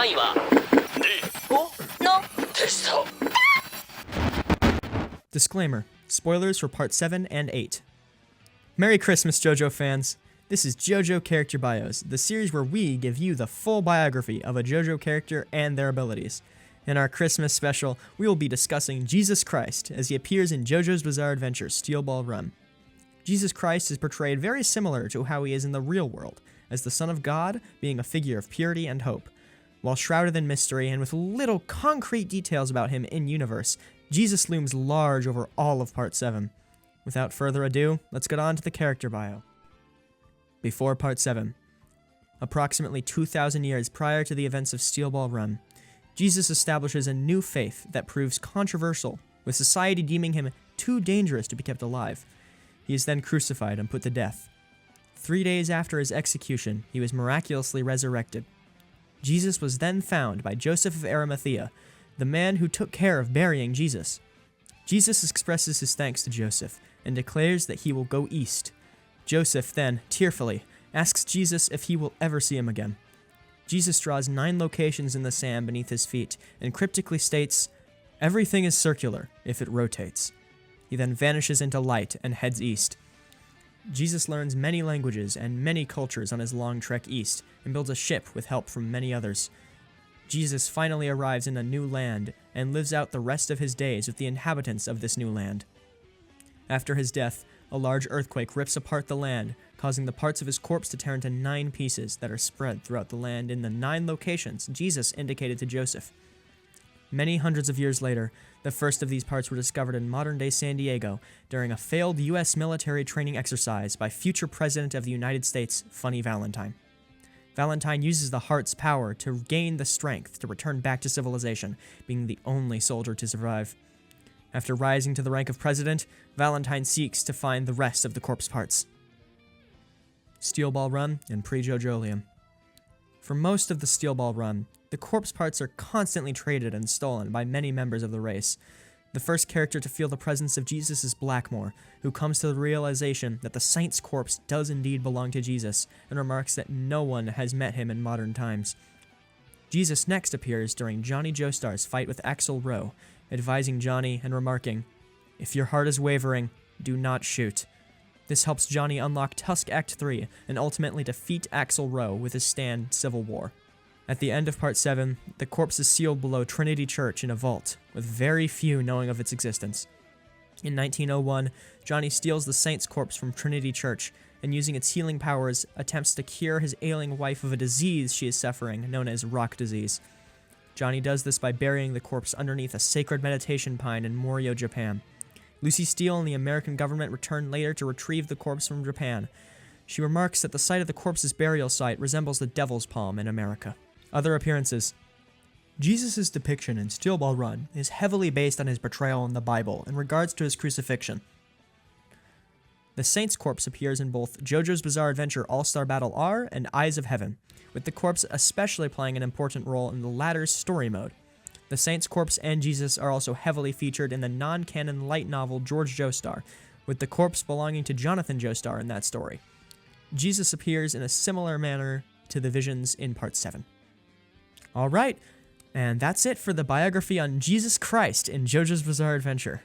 3位はのテスト。 Disclaimer. Spoilers for Part 7 and 8. Merry Christmas, JoJo fans. This is JoJo Character Bios, the series where we give you the full biography of a JoJo character and their abilities. In our Christmas special, we will be discussing Jesus Christ as he appears in JoJo's Bizarre Adventure Steel Ball Run. Jesus Christ is portrayed very similar to how he is in the real world, as the Son of God, being a figure of purity and hope. While shrouded in mystery and with little concrete details about him in-universe, Jesus looms large over all of Part 7. Without further ado, let's get on to the character bio. Before Part 7. Approximately 2,000 years prior to the events of Steel Ball Run, Jesus establishes a new faith that proves controversial, with society deeming him too dangerous to be kept alive. He is then crucified and put to death. 3 days after his execution, he was miraculously resurrected. Jesus was then found by Joseph of Arimathea, the man who took care of burying Jesus. Jesus expresses his thanks to Joseph and declares that he will go east. Joseph then, tearfully, asks Jesus if he will ever see him again. Jesus draws 9 locations in the sand beneath his feet and cryptically states, "Everything is circular if it rotates." He then vanishes into light and heads east. Jesus learns many languages and many cultures on his long trek east and builds a ship with help from many others. Jesus finally arrives in a new land and lives out the rest of his days with the inhabitants of this new land. After his death, a large earthquake rips apart the land, causing the parts of his corpse to tear into 9 pieces that are spread throughout the land in the 9 locations Jesus indicated to Joseph. Many hundreds of years later, the first of these parts were discovered in modern-day San Diego during a failed U.S. military training exercise by future President of the United States, Funny Valentine. Valentine uses the heart's power to gain the strength to return back to civilization, being the only soldier to survive. After rising to the rank of president, Valentine seeks to find the rest of the corpse parts. Steel Ball Run and Pre-JoJolium. For most of the Steel Ball Run, the corpse parts are constantly traded and stolen by many members of the race. The first character to feel the presence of Jesus is Blackmore, who comes to the realization that the saint's corpse does indeed belong to Jesus, and remarks that no one has met him in modern times. Jesus next appears during Johnny Joestar's fight with Axl Rowe, advising Johnny and remarking, "If your heart is wavering, do not shoot." This helps Johnny unlock Tusk Act 3 and ultimately defeat Axl Rowe with his stand Civil War. At the end of Part 7, the corpse is sealed below Trinity Church in a vault, with very few knowing of its existence. In 1901, Johnny steals the saint's corpse from Trinity Church, and using its healing powers, attempts to cure his ailing wife of a disease she is suffering, known as rock disease. Johnny does this by burying the corpse underneath a sacred meditation pine in Morio, Japan. Lucy Steele and the American government return later to retrieve the corpse from Japan. She remarks that the site of the corpse's burial site resembles the Devil's Palm in America. Other appearances. Jesus' depiction in Steel Ball Run is heavily based on his portrayal in the Bible in regards to his crucifixion. The saint's corpse appears in both JoJo's Bizarre Adventure All-Star Battle R and Eyes of Heaven, with the corpse especially playing an important role in the latter's story mode. The saint's corpse and Jesus are also heavily featured in the non-canon light novel George Joestar, with the corpse belonging to Jonathan Joestar in that story. Jesus appears in a similar manner to the visions in Part 7. Alright, and that's it for the biography on Jesus Christ in JoJo's Bizarre Adventure.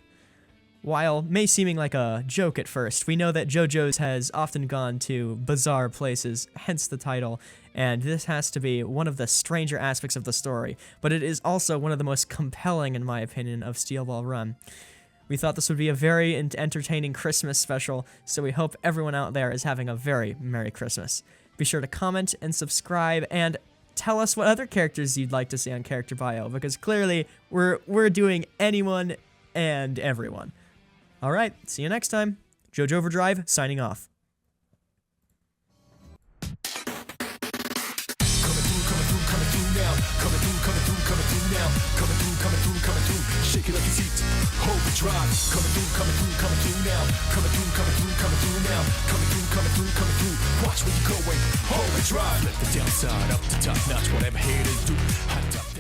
While may seeming like a joke at first, we know that JoJo's has often gone to bizarre places, hence the title, and this has to be one of the stranger aspects of the story, but it is also one of the most compelling, in my opinion, of Steel Ball Run. We thought this would be a very entertaining Christmas special, so we hope everyone out there is having a very Merry Christmas. Be sure to comment and subscribe, and tell us what other characters you'd like to see on Character Bio, because clearly we're doing anyone and everyone. Alright, see you next time. JoJo Overdrive, signing off. Shake it like it's heat, overdrive. Coming through now. Coming through now. Coming through. Watch where you're going, overdrive. Let the downside up to top notch, whatever haters do. Hot top.